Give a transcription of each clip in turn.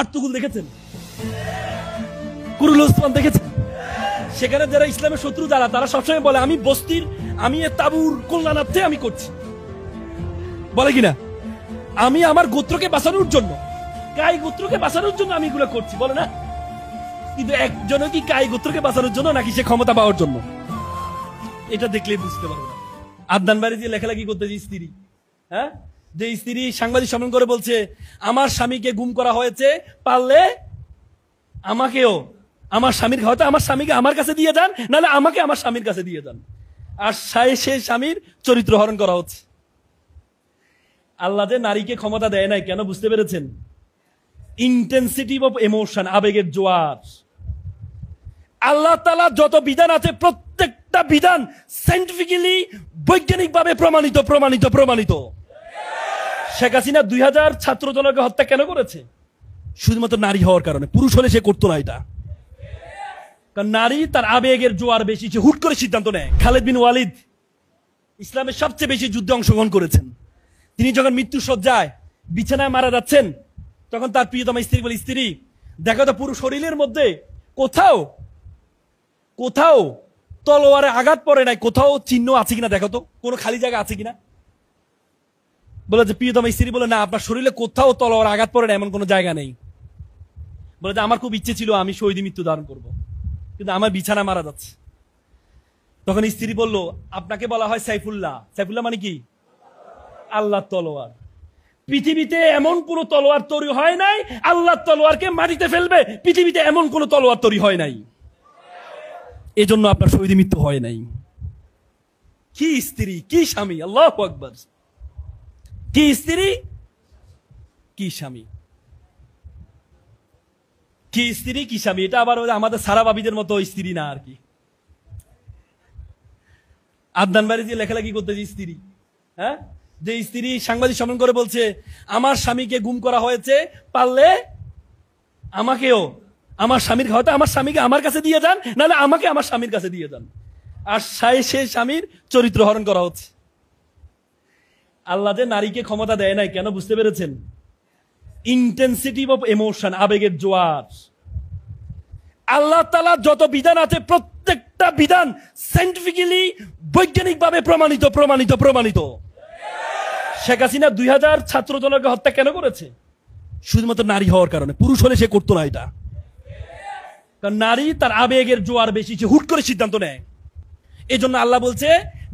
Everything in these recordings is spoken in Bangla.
আর্তুগুল দেখেছেন, কুরুল ওসমান দেখেছেন? সেখানে যারা ইসলামের শত্রু যারা, তারা সবসময় বলে আমি বস্তির, আমি তাবুর কল্যাণার্থে আমি করছি, বলে কিনা? আমি আমার গোত্রকে বাঁচানোর জন্য, কাই গোত্রকে বাঁচানোর জন্য আমি এগুলো করছি, বলে না? কিন্তু একজন কি কাই গোত্রকে বাঁচানোর জন্য নাকি সে ক্ষমতা পাওয়ার জন্য? এটা দেখলেই বুঝতে পারবো না। আদনান বাড়ি দিয়ে লেখালেখি করতেছে স্ত্রী, হ্যাঁ, যে স্ত্রী সাংবাদিক সম্মেলন করে বলছে আমার স্বামীকে গুম করা হয়েছে, পারলে আমাকেও, আমার স্বামীর হয়তো আমার স্বামীকে আমার কাছে দিয়ে যান, নাহলে আমাকে আমার স্বামীর কাছে দিয়ে যান। আর সে স্বামীর চরিত্র হরণ করা হচ্ছে। আল্লাহ যে নারীকে ক্ষমতা দেয় নাই কেন বুঝতে পেরেছেন? ইন্টেন্সিটি অফ ইমোশন, আবেগের জোয়ার। আল্লাহ তাআলা যত বিধান আছে প্রত্যেকটা বিধান সায়েন্টিফিক্যালি, বৈজ্ঞানিকভাবে প্রমাণিত প্রমাণিত প্রমাণিত। শেখ হাসিনা 2000 ছাত্র জনকে হত্যা কেন করেছে? শুধুমাত্র নারী হওয়ার কারণে। পুরুষ হলে সে করতো না এটা, কারণ নারী তার আবেগের জোয়ার বেশি, সে হুট করে সিদ্ধান্ত নেয়। খালেদ বিন ওয়ালিদ ইসলামের সবচেয়ে বেশি যুদ্ধে অংশগ্রহণ করেছেন। তিনি যখন মৃত্যু সজ্জায় বিছানায় মারা যাচ্ছেন, তখন তার প্রিয়তমা স্ত্রী বলে, স্ত্রী দেখো তো পুরো শরীরের মধ্যে কোথাও কোথাও তলোয়ারে আঘাত পড়ে নাই, কোথাও চিহ্ন আছে কিনা দেখো তো, কোনো খালি জায়গা আছে কিনা। বলে যে প্রিয়তমা স্ত্রী বলে, না আপনার শরীরে কোথাও তলোয়ার আঘাত পড়ে না এমন কোনো জায়গা নেই। বলে যে আমার খুব ইচ্ছে ছিল আমি শহীদ মৃত্যু ধারণ করব, কিন্তু আমার বিছানা মারা যাচ্ছে। তখন স্ত্রী বলল, আপনাকে বলা হয় সাইফুল্লাহ। সাইফুল্লাহ মানে কি? আল্লাহ তলোয়ার। পৃথিবীতে এমন কোন তলোয়ার তৈরি হয় নাই আল্লাহ তলোয়ারকে মাটিতে ফেলবে, পৃথিবীতে এমন কোন তলোয়ার তৈরি হয় নাই, এজন্য আপনার শহীদ মৃত্যু হয় নাই। কি স্ত্রী, কি স্বামী! আল্লাহু আকবার! কি স্ত্রী, কি স্বামী! কি স্ত্রী, কি স্বামী! এটা আবার আমাদের সারা বাবিদের মতো স্ত্রী না আর কি। আদনান বাড়ি দিয়ে লেখালেখি করতেছে স্ত্রী, হ্যাঁ, যে স্ত্রী সাংবাদিক সম্মেলন করে বলছে আমার স্বামীকে গুম করা হয়েছে, পারলে আমাকেও, আমার স্বামীর হয়তো আমার স্বামীকে আমার কাছে দিয়ে যান, নাহলে আমাকে আমার স্বামীর কাছে দিয়ে যান। আর সে স্বামীর চরিত্র হরণ করা হচ্ছে। আল্লাহ যে নারীকে ক্ষমতা দেয় নাই কেন বুঝতে পেরেছেন? ইন্টেন্সিটি অফ ইমোশন, আবেগের জোয়ার। আল্লাহ তাআলা যত বিধান আছে প্রত্যেকটা বিধান সায়েন্টিফিক্যালি, বৈজ্ঞানিকভাবে প্রমাণিত প্রমাণিত প্রমাণিত। শেখ হাসিনা 2000 ছাত্র জনকে হত্যা কেন করেছে? শুধুমাত্র নারী হওয়ার কারণে। পুরুষ হলে সে করতো না এটা, কারণ নারী তার আবেগের জোয়ার বেশি, সে হুট করে সিদ্ধান্ত নেয়। এই জন্য আল্লাহ বলছে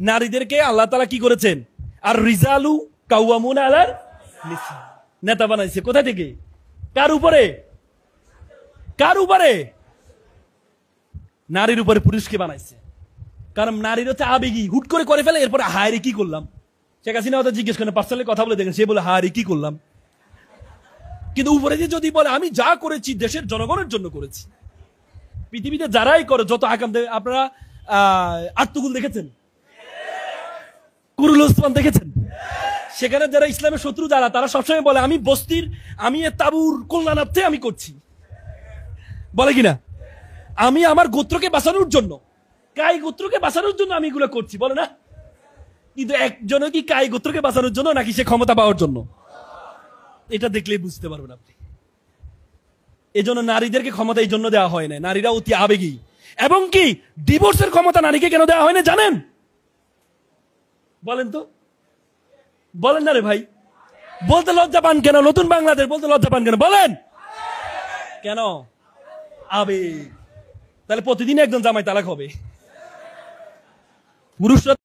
নারীদেরকে আল্লাহ তাআলা কি করেছেন? আর রিজালু কাওয়ামুনা আলাল নিসা, নেতা বানাইছে। কোথা থেকে? কার উপরে? কার উপরে? নারীর উপরে পুরুষকে বানাইছে। কারণ নারীর হচ্ছে আবেগী, হুট করে ফেলে, এরপরে হায়রে কি করলাম। শেখ হাসিনা হয়তো জিজ্ঞেস করেন, পার্সোনালি কথা বলে দেখেন, সে বলে হায়রে কি করলাম। কিন্তু উপরে দিয়ে যদি বলে আমি যা করেছি দেশের জনগণের জন্য করেছি। পৃথিবীতে যারাই করে যত আকাম, আপনারা আর্তুগুল দেখেছেন, কুরুল ওসমান দেখেছেন? সেখানে যারা ইসলামের শত্রু যারা, তারা সবসময় বলে আমি বস্তির, আমি তাবুর কল্যাণার্থে আমি করছি, বলে কিনা? আমি আমার গোত্রকে বাঁচানোর জন্য, কাই গোত্রকে বাঁচানোর জন্য আমি এগুলো করছি, বলে না? কিন্তু একজন কি কাই গোত্রকে বাঁচানোর জন্য নাকি সে ক্ষমতা পাওয়ার জন্য? এটা দেখলেই বুঝতে পারবেন আপনি। এজন্য নারীদেরকে ক্ষমতা এই জন্য দেওয়া হয় না, নারীরা অতি আবেগী। এবং কি ডিভোর্সের ক্ষমতা নারীকে কেন দেওয়া হয় না জানেন? বলেন তো, বলেন না রে ভাই। বলতে লজ্জা পান কেন? নতুন বাংলাদেশ বলতে লজ্জা পান কেন? বলেন কেন? আবেগ। তাহলে প্রতিদিন একজন জামাই তালাক হবে। পুরুষরা